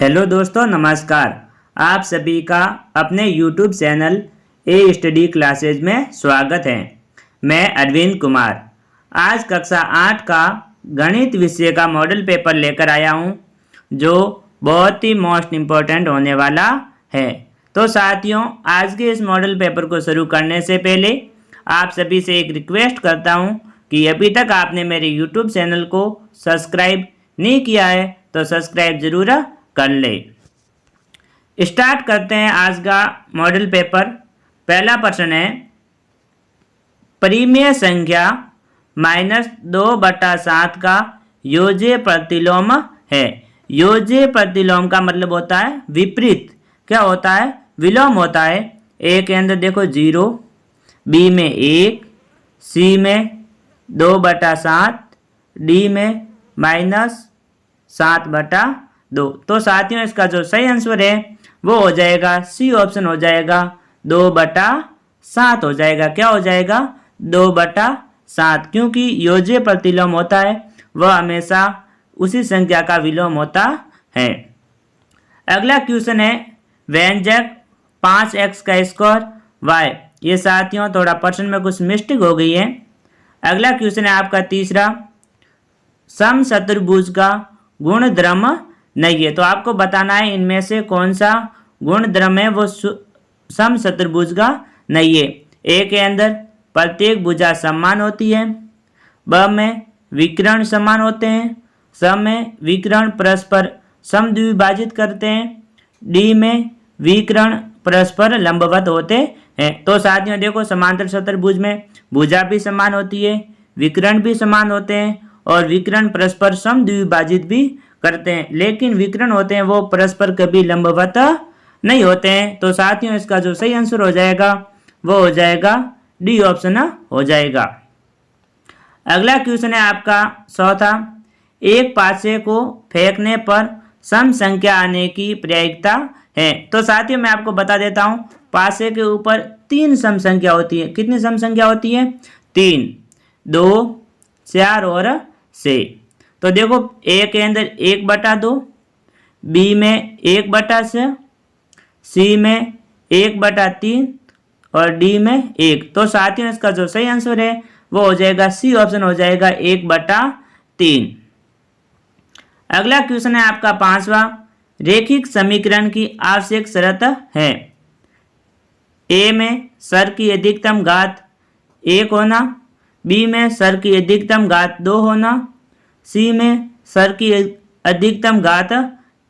Hello दोस्तों, नमस्कार। आप सभी का अपने YouTube चैनल ए स्टडी क्लासेज में स्वागत है। मैं अरविंद कुमार आज कक्षा 8 का गणित विषय का मॉडल पेपर लेकर आया हूं, जो बहुत ही मोस्ट इम्पोर्टेंट होने वाला है। तो साथियों, आज के इस मॉडल पेपर को शुरू करने से पहले आप सभी से एक रिक्वेस्ट करता हूं कि अभी तक आपने मेरे YouTube चैनल को सब्सक्राइब नहीं किया है तो सब्सक्राइब जरूर कर ले। स्टार्ट करते हैं आज का मॉडल पेपर। पहला प्रश्न है, परिमेय संख्या -2/7 का योज्य प्रतिलोम है। योज्य प्रतिलोम का मतलब होता है विपरीत। क्या होता है? विलोम होता है। ए के अंदर देखो 0, बी में 1, सी में 2/7, डी में -7/2। तो साथियों, इसका जो सही आंसर है वो हो जाएगा सी ऑप्शन हो जाएगा, 2/7 हो जाएगा। क्या हो जाएगा? 2/7, क्योंकि योज्य प्रतिलोम होता है वह हमेशा उसी संख्या का विलोम होता है। अगला क्वेश्चन है, व्यंजक 5x का स्क्वायर y। ये साथियों थोड़ा प्रश्न में कुछ मिस्टेक हो गई है। अगला क्वेश्चन है आपका तीसरा, समचतुर्भुज का गुणधर्म नहीं है। तो आपको बताना है इनमें से कौन सा गुणधर्म है वो समचतुर्भुज का नहीं है। ए के अंदर प्रत्येक भुजा समान होती है, ब में विकर्ण समान होते हैं, स में विकर्ण परस्पर समद्विभाजित करते हैं, डी में विकर्ण परस्पर लंबवत होते हैं। तो साथियों देखो, समांतर चतुर्भुज में भुजा भी समान होती है, विकर्ण भी समान होते हैं और विकर्ण परस्पर समद्विभाजित भी करते हैं, लेकिन विकर्ण होते हैं वो परस्पर कभी लंबवत नहीं होते हैं। तो साथियों इसका जो सही आंसर हो जाएगा वो हो जाएगा डी ऑप्शन हो जाएगा। अगला क्वेश्चन है आपका चौथा, एक पासे को फेंकने पर सम संख्या आने की प्रायिकता है। तो साथियों मैं आपको बता देता हूं, पासे के ऊपर 3 सम संख्या होती है। कितनी सम संख्या होती है? 3, 2, 4 और 6। तो देखो, ए के अंदर 1/2, बी में 1/6, सी में 1/3 और डी में 1। तो साथियों इसका जो सही आंसर है वो हो जाएगा सी ऑप्शन हो जाएगा, 1/3। अगला क्वेश्चन है आपका पांचवा, रेखिक समीकरण की आवश्यक शर्त है। ए में सर की अधिकतम घात 1 होना, बी में सर की अधिकतम घात 2 होना, सी में सर की अधिकतम घात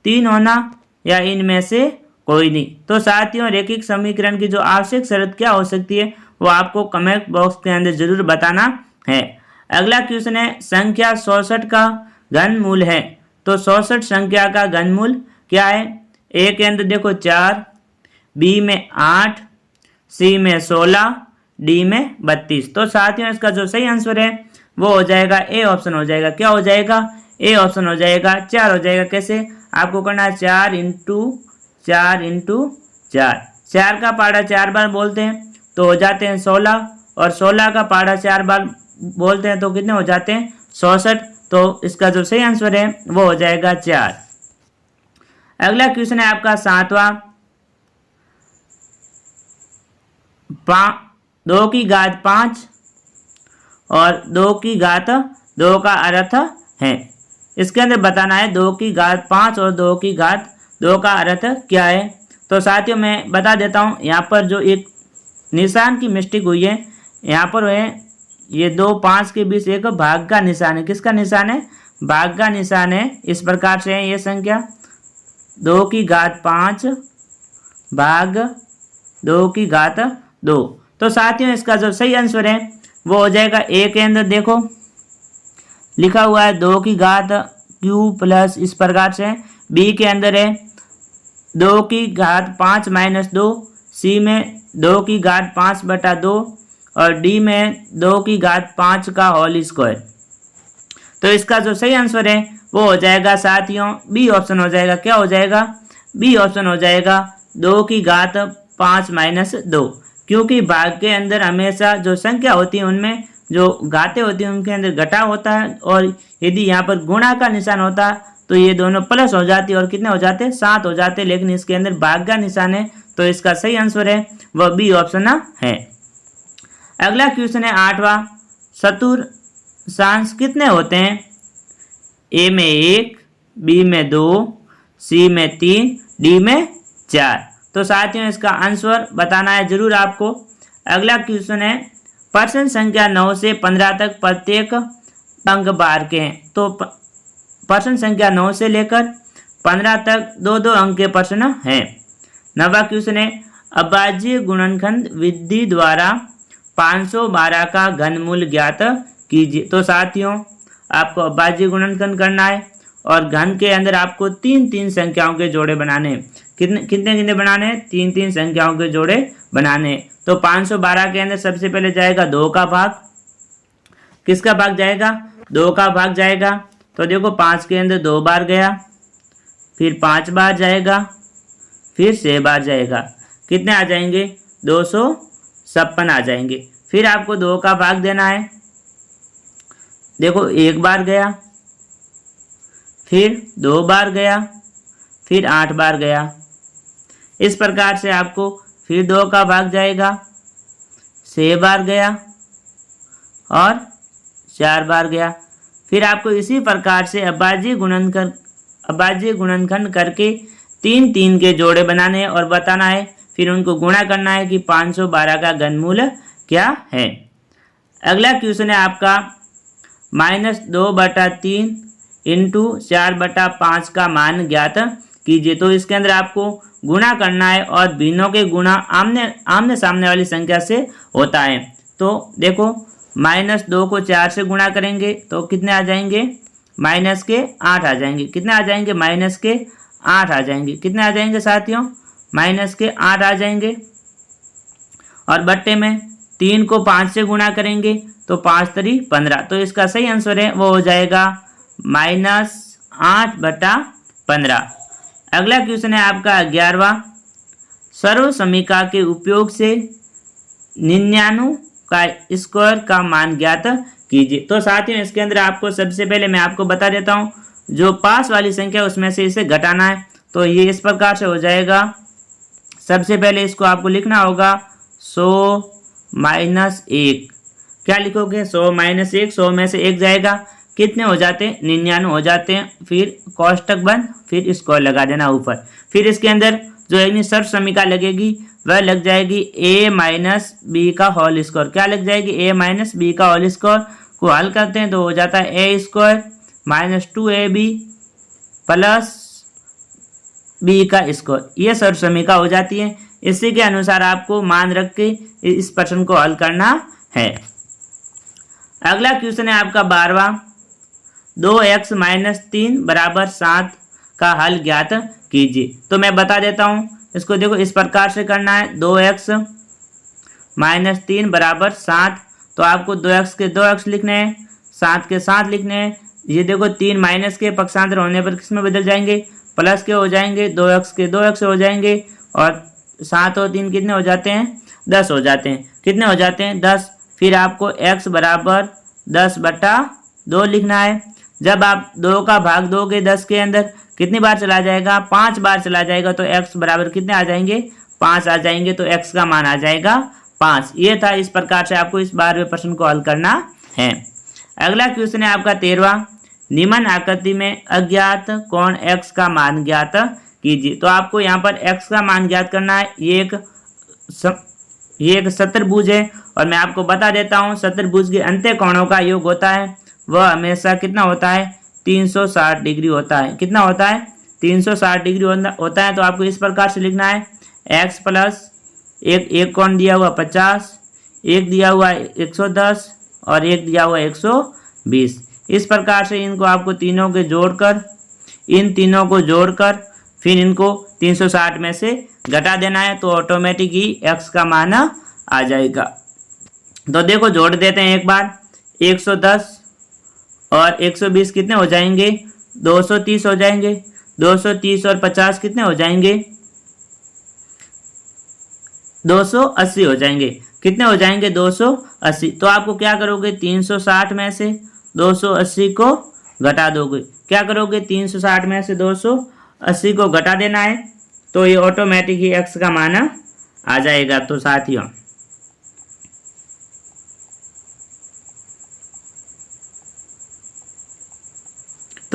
3 होना, या इनमें से कोई नहीं। तो साथियों रेखिक समीकरण की जो आवश्यक शर्त क्या हो सकती है वो आपको कमेंट बॉक्स के अंदर जरूर बताना है। अगला क्वेश्चन है, संख्या 66 का घनमूल है। तो 66 संख्या का घनमूल क्या है? ए के अंदर देखो 4, बी में 8, सी में 16, डी में 32। तो साथियों इसका जो सही आंसर है वो हो जाएगा ए ऑप्शन हो जाएगा। क्या हो जाएगा? ए ऑप्शन हो जाएगा, 4 हो जाएगा। कैसे? आपको करना है 4 × 4 × 4। 4 का पहाड़ा 4 बार बोलते हैं तो हो जाते हैं 16, और 16 का पहाड़ा 4 बार बोलते हैं तो कितने हो जाते हैं? 66। तो इसका जो सही आंसर है वो हो जाएगा 4। अगला क्वेश्चन है आपका सातवां, 2 की घात 5 और 2 की घात 2 का अर्थ है। इसके अंदर बताना है 2 की घात 5 और 2 की घात 2 का अर्थ क्या है। तो साथियों मैं बता देता हूँ, यहाँ पर जो एक निशान की मिस्टेक हुई है, यहाँ पर है ये 2 5 के बीच एक भाग का निशान है। किसका निशान है? भाग का निशान है। इस प्रकार से है ये संख्या, 2 की घात 5 भाग 2 की घात 2। तो साथियों इसका जो सही आंसर है वो हो जाएगा, ए के अंदर देखो लिखा हुआ है 2 की घात क्यू प्लस, इस प्रकार से। बी के अंदर है 2 की घात 5 - 2, सी में 2 की घात 5/2 और डी में 2 की घात 5 का होल स्क्वायर। तो इसका जो सही आंसर है वो हो जाएगा साथियों बी ऑप्शन हो जाएगा। क्या हो जाएगा? बी ऑप्शन हो जाएगा, 2 की घात 5 - 2, क्योंकि भाग के अंदर हमेशा जो संख्या होती है उनमें जो घातें होती हैं उनके अंदर घटाव होता है, और यदि यहाँ पर गुणा का निशान होता तो ये दोनों प्लस हो जाती है और कितने हो जाते हैं 7 हो जाते हैं, लेकिन इसके अंदर भाग का निशान है तो इसका सही आंसर है वह बी ऑप्शन है। अगला क्वेश्चन है 8वां, चतुर्थांश कितने होते हैं? ए में 1, बी में 2, सी में 3, डी में 4। तो साथियों इसका आंसर बताना है जरूर आपको। अगला क्वेश्चन है प्रश्न संख्या 9 से 15 तक प्रत्येक अंक बार के हैं। तो प्रश्न संख्या 9 से लेकर 15 तक 2-2 अंक के प्रश्न हैं। 9वां क्वेश्चन है अभाज्य गुणनखंड विधि द्वारा 512 का घनमूल ज्ञात कीजिए। तो साथियों आपको अभाज्य गुणनखंड करना है और घन के अंदर आपको 3-3 संख्याओं के जोड़े बनाने हैं। कितने कितने कितने बनाने हैं? 3-3 संख्याओं के जोड़े बनाने हैं। तो 512 के अंदर सबसे पहले जाएगा 2 का भाग। किसका भाग जाएगा? 2 का भाग जाएगा। तो देखो 5 के अंदर 2 बार गया, फिर 5 बार जाएगा, फिर 6 बार जाएगा। कितने आ जाएंगे? 256 आ जाएंगे। फिर आपको 2 का भाग देना है। देखो 1 बार गया, फिर 2 बार गया, फिर 8 बार गया। इस प्रकार से आपको फिर 2 का भाग जाएगा, 6 बार गया और 4 बार गया। फिर आपको इसी प्रकार से अभाज्य गुणनखंड करके 3-3 के जोड़े बनाने हैं और बताना है, फिर उनको गुणा करना है कि 512 का घनमूल क्या है। अगला क्वेश्चन है आपका -2/3 इंटू 4/5 का मान ज्ञात कीजिए। तो इसके अंदर आपको गुणा करना है और भिन्नों के गुणा आमने सामने वाली संख्या से होता है। तो देखो -2 को 4 से गुणा करेंगे तो कितने आ जाएंगे? -8 आ जाएंगे। कितने आ जाएंगे? -8 आ जाएंगे। कितने आ जाएंगे साथियों? -8 आ जाएंगे। और बट्टे में 3 को 5 से गुणा करेंगे तो 5×3 15। तो इसका सही आंसर है वो हो जाएगा -8/15। अगला क्वेश्चन है आपका 11वां, सर्व समीकरण के उपयोग से 99 का स्क्वायर का मान ज्ञात कीजिए। तो साथियों इसके अंदर आपको सबसे पहले मैं आपको बता देता हूँ, जो पास वाली संख्या उसमें से इसे घटाना है। तो ये इस प्रकार से हो जाएगा। सबसे पहले इसको आपको लिखना होगा 100 - 1। क्या लिखोगे? 100 - 1। 100 में से 1 जाएगा, कितने हो जाते हैं? 99 हो जाते हैं। फिर कोष्टक बंद, फिर स्क्वायर लगा देना ऊपर। फिर इसके अंदर जो एक सर्व समीकरण लगेगी वह लग जाएगी a - b का होल स्क्वायर। क्या लग जाएगी? a - b का होल स्क्वायर को हल करते हैं तो हो जाता है a² - 2ab प्लस b का स्क्वायर। ये सर्व समीकरण हो जाती है। इसी के अनुसार आपको मान रख के इस प्रश्न को हल करना है। अगला क्वेश्चन है आपका 12वां, 2x - 3 = 7 का हल ज्ञात कीजिए। तो मैं बता देता हूँ इसको। देखो इस प्रकार से करना है, 2x - 3 = 7। तो आपको 2x के 2x लिखने हैं, 7 के 7 लिखने हैं। ये देखो 3 माइनस के पक्षांतर होने पर किस में बदल जाएंगे? प्लस के हो जाएंगे। 2x के 2x हो जाएंगे और 7 और 3 कितने हो जाते हैं? 10 हो जाते हैं। कितने हो जाते हैं? 10। फिर आपको x = 10/2 लिखना है। जब आप 2 का भाग दोगे 10 के अंदर कितनी बार चला जाएगा? 5 बार चला जाएगा। तो x बराबर कितने आ जाएंगे? 5 आ जाएंगे। तो x का मान आ जाएगा 5। ये था। इस प्रकार से आपको इस 12वें प्रश्न को हल करना है। अगला क्वेश्चन है आपका 13वां, निम्न आकृति में अज्ञात कोण x का मान ज्ञात कीजिए। तो आपको यहाँ पर x का मान ज्ञात करना है। ये एक चतुर्भुज है और मैं आपको बता देता हूँ चतुर्भुज के अंत्य कोणों का योग होता है वह हमेशा कितना होता है? 360 डिग्री होता है। कितना होता है? 360 डिग्री होता है। तो आपको इस प्रकार से लिखना है x प्लस एक कोण दिया हुआ 50, एक दिया हुआ 110 और एक दिया हुआ 120। इस प्रकार से इनको आपको तीनों के जोड़कर, इन तीनों को जोड़कर फिर इनको 360 में से घटा देना है। तो ऑटोमेटिक ही x का मान आ जाएगा। तो देखो जोड़ देते हैं एक बार। 110 और 120 कितने हो जाएंगे? 230 हो जाएंगे। 230 और 50 कितने हो जाएंगे? 280 हो जाएंगे। कितने हो जाएंगे? 280। तो आपको क्या करोगे? 360 में से 280 को घटा दोगे। क्या करोगे, 360 में से 280 को घटा देना है, तो ये ऑटोमेटिक ही x का मान आ जाएगा। तो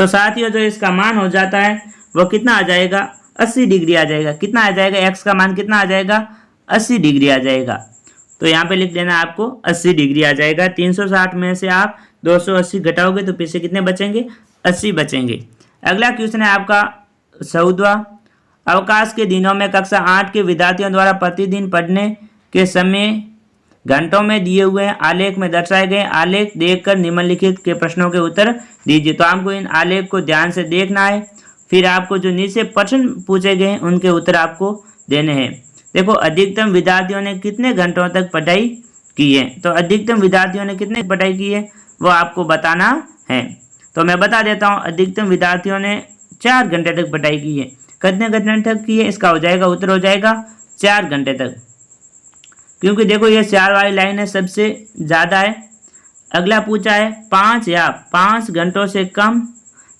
साथियों जो इसका मान हो जाता है वो कितना आ जाएगा, 80 डिग्री आ जाएगा। कितना आ जाएगा, x का मान कितना आ जाएगा, 80 डिग्री आ जाएगा। तो यहाँ पे लिख देना आपको 80 डिग्री आ जाएगा। 360 में से आप 280 घटाओगे तो पीछे कितने बचेंगे, 80 बचेंगे। अगला क्वेश्चन है आपका 14वां। अवकाश के दिनों में कक्षा 8 के विद्यार्थियों द्वारा प्रतिदिन पढ़ने के समय घंटों में दिए हुए आलेख में दर्शाए गए आलेख देखकर निम्नलिखित के प्रश्नों के उत्तर दीजिए। तो आपको इन आलेख को ध्यान से देखना है, फिर आपको जो नीचे प्रश्न पूछे गए हैं उनके उत्तर आपको देने हैं। देखो, अधिकतम विद्यार्थियों ने कितने घंटों तक पढ़ाई की है। तो अधिकतम विद्यार्थियों ने कितने पढ़ाई की है वो आपको बताना है। तो मैं बता देता हूँ, अधिकतम विद्यार्थियों ने 4 घंटे तक पढ़ाई की है। कितने घंटे तक की है, इसका हो जाएगा उत्तर हो जाएगा 4 घंटे तक, क्योंकि देखो ये 4 वाली लाइन है सबसे ज़्यादा है। अगला पूछा है 5 या 5 घंटों से कम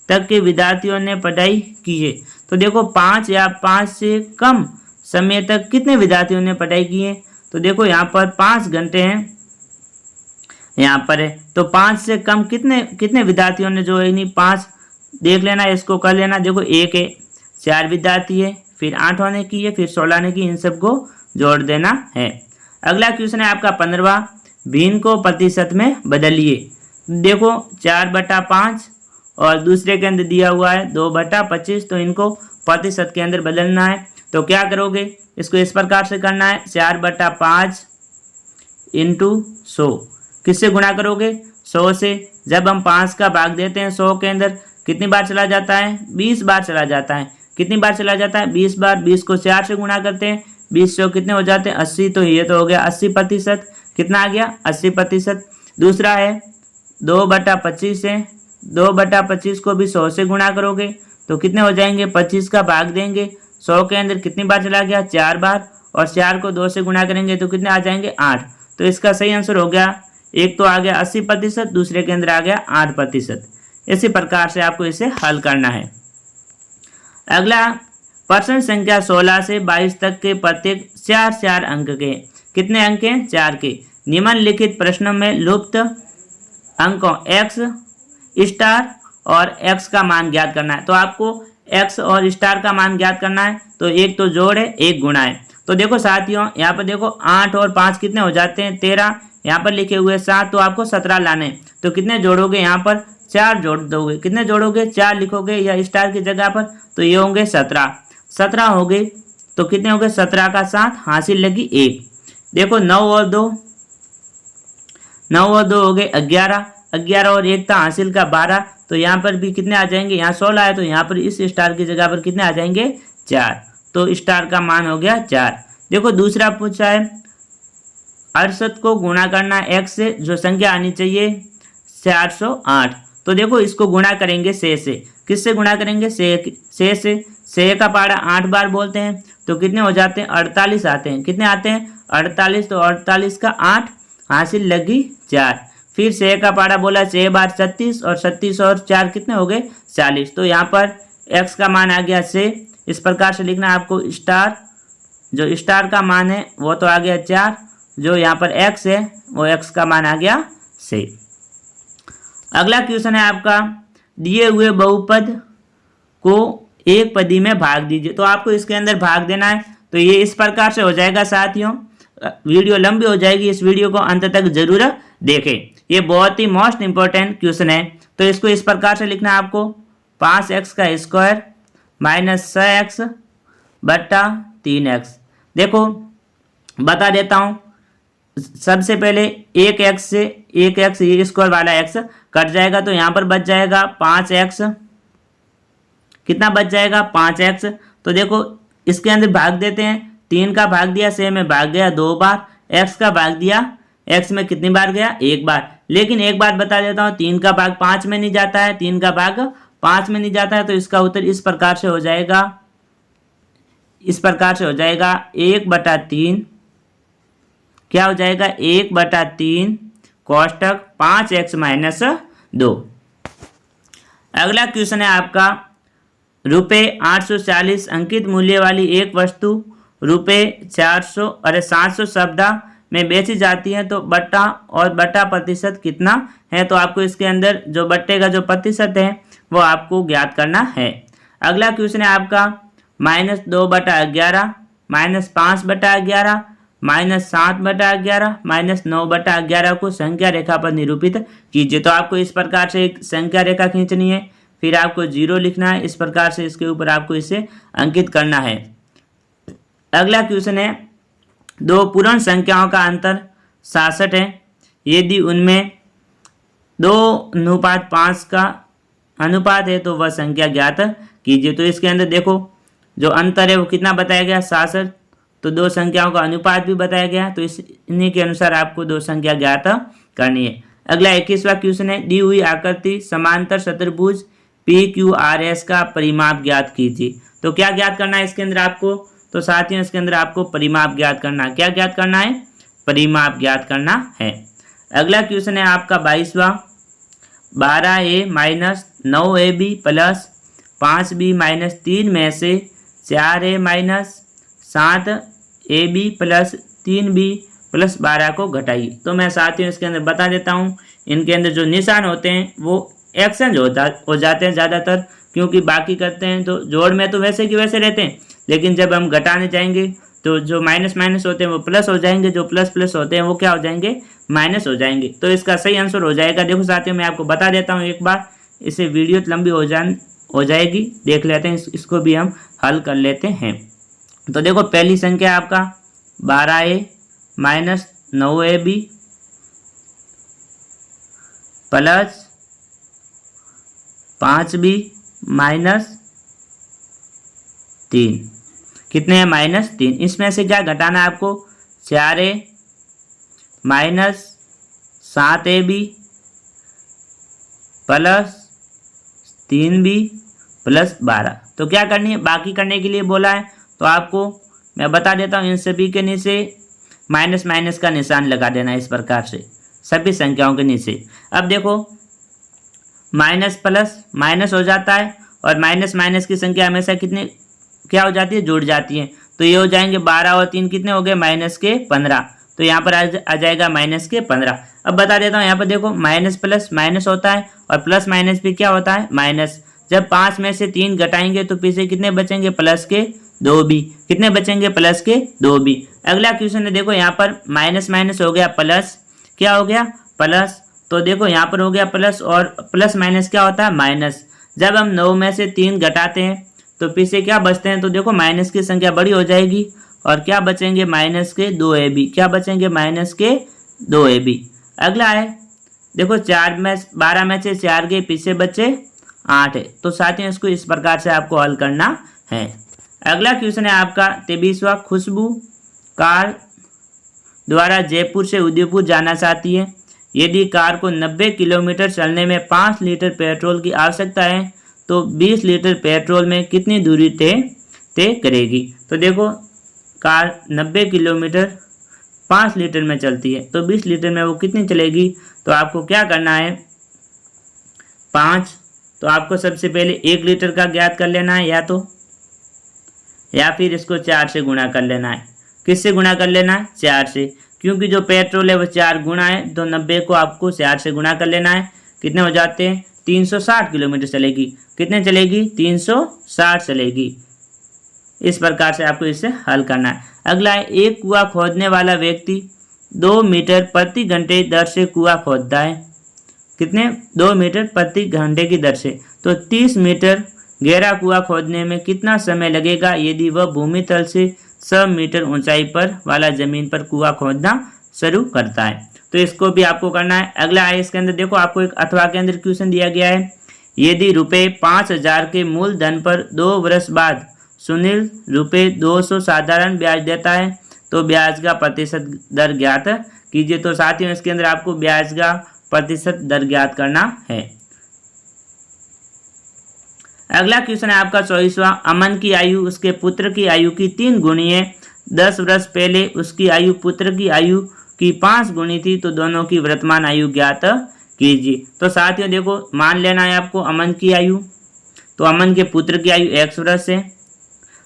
तक के विद्यार्थियों ने पढ़ाई की है। तो देखो 5 या 5 से कम समय तक कितने विद्यार्थियों ने पढ़ाई की है। तो देखो यहाँ पर 5 घंटे हैं, यहाँ पर है, तो 5 से कम कितने विद्यार्थियों ने जो है नहीं 5 देख लेना, इसको कर लेना। देखो 1 है, 4 विद्यार्थी है, फिर 8 होने की है, फिर 16 ने की, इन सबको जोड़ देना है। अगला क्वेश्चन है आपका 15वां। भिन्न को प्रतिशत में बदलिए। देखो 4/5 और दूसरे के अंदर दिया हुआ है 2/25, तो इनको प्रतिशत के अंदर बदलना है। तो क्या करोगे, इसको इस प्रकार से करना है, 4/5 इंटू 100। किससे गुणा करोगे, 100 से। जब हम 5 का भाग देते हैं 100 के अंदर कितनी बार चला जाता है, 20 बार चला जाता है। कितनी बार चला जाता है, 20 बार। 20 को 4 से गुणा करते हैं, 20 से कितने हो जाते हैं, 80। तो ये तो हो गया 80%। कितना आ गया, 80%। दूसरा है 2/25 है, 2/25 को भी 100 से गुणा करोगे तो कितने हो जाएंगे, 25 का भाग देंगे, 100 के अंदर कितनी बार चला गया, 4 बार, और 4 को 2 से गुणा करेंगे तो कितने आ जाएंगे, 8। तो इसका सही आंसर हो गया, एक तो आ गया 80%, दूसरे के अंदर आ गया 8%। इसी प्रकार से आपको इसे हल करना है। अगला प्रश्न संख्या 16 से 22 तक के प्रत्येक 4 अंक के। कितने अंक हैं, 4 के। निम्नलिखित प्रश्नों में लुप्त अंकों x स्टार और x का मान ज्ञात करना है। तो आपको x और स्टार का मान ज्ञात करना है। तो एक तो जोड़ है, एक गुणा है। तो देखो साथियों, यहाँ पर देखो 8 और 5 कितने हो जाते हैं, 13। यहाँ पर लिखे हुए 7, तो आपको 17 लाने। तो कितने जोड़ोगे, यहाँ पर 4 जोड़ दोगे। कितने जोड़ोगे, 4 लिखोगे या स्टार की जगह पर, तो ये होंगे 17 हो गए। तो कितने हो गए, 17 का 7 हासिल लगी 1। देखो 9 और 2 हो गए 11 और 1 था हासिल का 12। तो यहाँ पर भी कितने आ जाएंगे, यहाँ 16 है, तो यहाँ पर इस स्टार की जगह पर कितने आ जाएंगे, 4। तो स्टार का मान हो गया 4। देखो दूसरा पूछा है 68 को गुणा करना है x से, जो संख्या आनी चाहिए 408। तो देखो इसको गुणा करेंगे से। किससे गुणा करेंगे, से का पहाड़ा 8 बार बोलते हैं, तो कितने हो जाते हैं, 48 आते हैं। कितने आते हैं, 48। तो 48 का 8 हासिल लगी 4। फिर से का पहाड़ा बोला 6 बार 36, और 36 और 4 कितने हो गए, 40। तो यहाँ पर x का मान आ गया से। इस प्रकार से लिखना है आपको, स्टार जो स्टार का मान है वो तो आ गया 4, जो यहाँ पर x है वो x का मान आ गया से। अगला क्वेश्चन है आपका, दिए हुए बहुपद को एक पदी में भाग दीजिए। तो आपको इसके अंदर भाग देना है। तो ये इस प्रकार से हो जाएगा साथियों। वीडियो लंबी हो जाएगी, इस वीडियो को अंत तक जरूर देखें। ये बहुत ही मोस्ट इंपॉर्टेंट क्वेश्चन है। तो इसको इस प्रकार से लिखना है आपको, 5x का स्क्वायर माइनस 6x बट्टा 3x। देखो बता देता हूँ, सबसे पहले 1x से 1x ये स्क्वायर वाला x कट जाएगा, तो यहाँ पर बच जाएगा 5x। कितना बच जाएगा, 5x। तो देखो इसके अंदर भाग देते हैं, 3 का भाग दिया, 6 में भाग गया 2 बार, x का भाग दिया, x में कितनी बार गया, 1 बार। लेकिन एक बात बता देता हूँ, 3 का भाग 5 में नहीं जाता है, 3 का भाग 5 में नहीं जाता है। तो इसका उत्तर इस प्रकार से हो जाएगा, 1/3। क्या हो जाएगा, 1/3 कोष्टक 5x - 2। अगला क्वेश्चन है आपका, रुपये 840 अंकित मूल्य वाली एक वस्तु रुपये 700 सब्दा में बेची जाती है तो बट्टा और बट्टा प्रतिशत कितना है। तो आपको इसके अंदर जो बट्टे का जो प्रतिशत है वो आपको ज्ञात करना है। अगला क्वेश्चन है आपका, -2/11, -5/11, -7/11, -9/11 को संख्या रेखा पर निरूपित कीजिए। तो आपको इस प्रकार से एक संख्या रेखा खींचनी है, फिर आपको 0 लिखना है, इस प्रकार से इसके ऊपर आपको इसे अंकित करना है। अगला क्वेश्चन है, दो पूर्ण संख्याओं का अंतर 66 है, यदि उनमें 2:5 का अनुपात है तो वह संख्या ज्ञात कीजिए। तो इसके अंदर देखो जो अंतर है वो कितना बताया गया, 66, तो दो संख्याओं का अनुपात भी बताया गया, तो इन्हीं के अनुसार आपको दो संख्या ज्ञात करनी है। अगला 21वां क्वेश्चन है, दी हुई आकृति समांतर चतुर्भुज PQRS का परिमाप ज्ञात कीजिए। तो क्या ज्ञात करना है इसके अंदर आपको, तो साथियों इसके अंदर आपको परिमाप ज्ञात करना है। क्या ज्ञात करना है, परिमाप ज्ञात करना है। अगला क्वेश्चन है आपका 22वां, 12A minus 9AB plus 5B minus 3 में से 4A minus 7AB plus 3B plus 12 को घटाइए। तो मैं साथियों इसके अंदर बता देता हूँ, इनके अंदर जो निशान होते हैं वो एक्सचेंज हो जाते हैं ज़्यादातर, क्योंकि बाकी करते हैं तो जोड़ में तो वैसे की वैसे रहते हैं, लेकिन जब हम घटाने जाएंगे तो जो माइनस माइनस होते हैं वो प्लस हो जाएंगे, जो प्लस प्लस होते हैं वो क्या हो जाएंगे, माइनस हो जाएंगे। तो इसका सही आंसर हो जाएगा, देखो साथियों मैं आपको बता देता हूँ एक बार, इससे वीडियो लंबी हो जाएगी, देख लेते हैं, इसको भी हम हल कर लेते हैं। तो देखो पहली संख्या आपका 12A minus 9AB plus 5B minus 3, कितने हैं, -3। इसमें से क्या घटाना है आपको, 4A minus 7AB plus 3B plus 12। तो क्या करनी है, बाकी करने के लिए बोला है, तो आपको मैं बता देता हूँ, इन सभी के नीचे माइनस माइनस का निशान लगा देना है इस प्रकार से, सभी संख्याओं के नीचे। अब देखो माइनस प्लस माइनस हो जाता है, और माइनस माइनस की संख्या हमेशा कितने क्या हो जाती है, जुड़ जाती है। तो ये हो जाएंगे 12 और 3 कितने हो गए, -15। तो यहाँ पर आ जाएगा -15। अब बता देता हूँ, यहाँ पर देखो माइनस प्लस माइनस होता है और प्लस माइनस भी क्या होता है, माइनस। जब 5 में से 3 घटाएंगे तो पीछे कितने बचेंगे, प्लस के 2B, कितने बचेंगे, प्लस के 2B। अगला क्वेश्चन है, देखो यहाँ पर माइनस माइनस हो गया प्लस, क्या हो गया, प्लस। तो देखो यहाँ पर हो गया प्लस, और प्लस माइनस क्या होता है, माइनस। जब हम 9 में से 3 घटाते हैं तो पीछे क्या बचते हैं, तो देखो माइनस की संख्या बड़ी हो जाएगी, और क्या बचेंगे, माइनस के 2AB, क्या बचेंगे, माइनस के 2AB। अगला है देखो 12 में से 4 के पीछे बचे 8 है। तो साथियों इसको इस प्रकार से आपको हल करना है। अगला क्वेश्चन है आपका 23वां, खुशबू कार द्वारा जयपुर से उदयपुर जाना चाहती है, यदि कार को 90 किलोमीटर चलने में 5 लीटर पेट्रोल की आवश्यकता है तो 20 लीटर पेट्रोल में कितनी दूरी तय करेगी। तो देखो कार 90 किलोमीटर 5 लीटर में चलती है, तो 20 लीटर में वो कितनी चलेगी। तो आपको क्या करना है, 5, तो आपको सबसे पहले 1 लीटर का ज्ञात कर लेना है, या फिर इसको 4 से गुणा कर लेना है। किससे गुणा कर लेना है, 4 से, क्योंकि जो पेट्रोल है वो 4 गुना है, तो 90 को आपको 4 से गुणा कर लेना है। कितने हो जाते हैं, 360 किलोमीटर चलेगी। कितने चलेगी, 360 चलेगी। इस प्रकार से आपको इसे हल करना है। अगला है, एक कुआं खोदने वाला व्यक्ति 2 मीटर प्रति घंटे दर से कुआं खोदता है, कितने, 2 मीटर प्रति घंटे की दर से। तो 30 मीटर गहरा कुआं खोदने में कितना समय लगेगा यदि वह भूमि तल से 100 मीटर ऊंचाई पर वाला जमीन पर कुआं खोदना शुरू करता है। तो इसको भी आपको करना है। अगला है, इसके अंदर देखो आपको एक अथवा के अंदर क्वेश्चन दिया गया है, यदि रुपये 5000 के मूलधन पर 2 वर्ष बाद सुनील रुपये 200 साधारण ब्याज देता है तो ब्याज का प्रतिशत दर ज्ञात कीजिए। तो साथियों इसके अंदर आपको ब्याज का प्रतिशत दर ज्ञात करना है। अगला क्वेश्चन है आपका 24वां, अमन की आयु उसके पुत्र की आयु की 3 गुनी है। 10 वर्ष पहले उसकी आयु पुत्र की आयु की 5 गुनी थी, तो दोनों की वर्तमान आयु ज्ञात कीजिए। तो साथियों देखो, मान लेना है आपको अमन की आयु, तो अमन के पुत्र की आयु 1 वर्ष है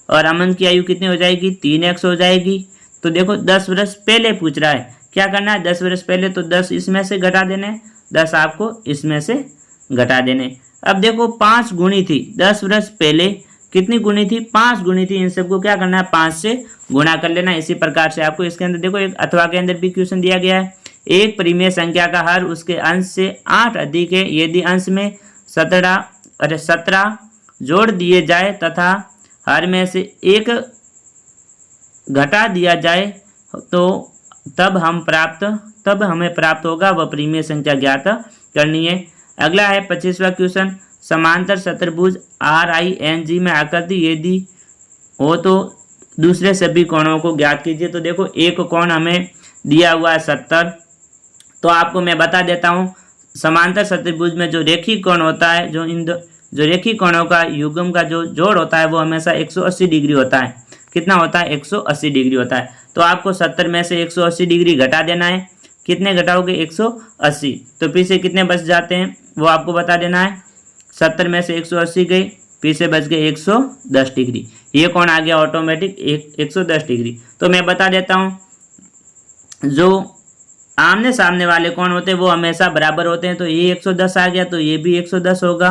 और अमन की आयु कितनी हो जाएगी, 3x हो जाएगी। तो देखो 10 वर्ष पहले पूछ रहा है, क्या करना है, 10 वर्ष पहले, तो 10 इसमें से घटा देने, 10 आपको इसमें से घटा देने। अब देखो 5 गुणी थी, 10 वर्ष पहले कितनी गुणी थी, 5 गुणी थी। इन सबको क्या करना है, 5 से गुणा कर लेना। इसी प्रकार से आपको इसके अंदर देखो एक अथवा के अंदर भी क्वेश्चन दिया गया है, एक परिमेय संख्या का हर उसके अंश से 8 अधिक है यदि अंश में 17 जोड़ दिए जाए तथा हर में से एक घटा दिया जाए तो तब हमें प्राप्त होगा वह परिमेय संख्या ज्ञात करनी है। अगला है 25वां क्वेश्चन, समांतर चतुर्भुज RING में आकृति यदि हो तो दूसरे सभी कोणों को ज्ञात कीजिए। तो देखो एक कोण हमें दिया हुआ है 70, तो आपको मैं बता देता हूँ, समांतर चतुर्भुज में जो रेखी कोण होता है, जो रेखी कोणों का युग्म का जो जोड़ होता है वो हमेशा 180 डिग्री होता है। कितना होता है, 180 डिग्री होता है। तो आपको 70 में से 180 डिग्री घटा देना है। कितने घटाओगे, 180, तो पीछे कितने बच जाते हैं वो आपको बता देना है। 70 में से 180 गई, पीछे बच गए 110 डिग्री। ये कौन आ गया ऑटोमेटिक 110 डिग्री। तो मैं बता देता हूँ, जो आमने सामने वाले कौन होते हैं वो हमेशा बराबर होते हैं। तो ये 110 आ गया, तो ये भी 110 होगा।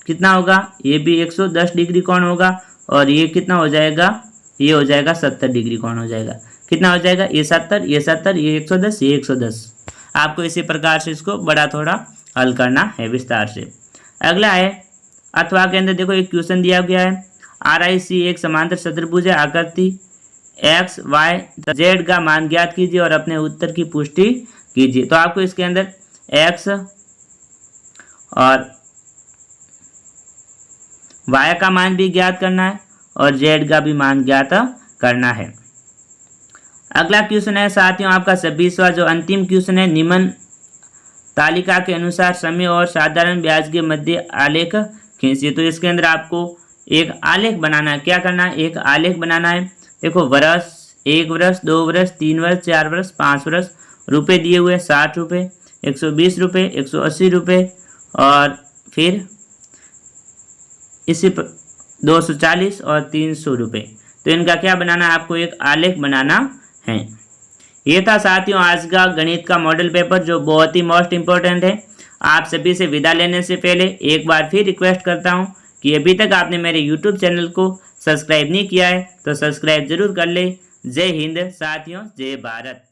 कितना होगा, ये भी 110 डिग्री कौन होगा, और ये कितना हो जाएगा, ये हो जाएगा 70 डिग्री कौन हो जाएगा। कितना हो जाएगा, ये 70, ये 70, ये 110, ये 110। आपको इसी प्रकार से इसको बड़ा थोड़ा हल करना है विस्तार से। अगला है अथवा के अंदर देखो एक क्वेश्चन दिया गया है, RIC एक समांतर चतुर्भुज है, आकृति x, y, z का मान ज्ञात कीजिए और अपने उत्तर की पुष्टि कीजिए। तो आपको इसके अंदर x और y का मान भी ज्ञात करना है और z का भी मान ज्ञात करना है। अगला क्वेश्चन है साथियों आपका 26वां, जो अंतिम क्वेश्चन है, निम्न तालिका के अनुसार समय और साधारण ब्याज के मध्य आलेख खींचिए। तो इसके अंदर आपको एक आलेख बनाना है। क्या करना है, एक आलेख बनाना है। देखो वर्ष, 1 वर्ष, 2 वर्ष, 3 वर्ष, 4 वर्ष, 5 वर्ष, रुपए दिए हुए 60 रुपये, 120 रुपये, 180 रुपये और फिर इसी 240 और 300 रुपये। तो इनका क्या बनाना है, आपको एक आलेख बनाना है। ये था साथियों आज का गणित का मॉडल पेपर, जो बहुत ही मोस्ट इम्पोर्टेंट है। आप सभी से विदा लेने से पहले एक बार फिर रिक्वेस्ट करता हूँ कि अभी तक आपने मेरे YouTube चैनल को सब्सक्राइब नहीं किया है तो सब्सक्राइब जरूर कर ले। जय हिंद साथियों, जय भारत।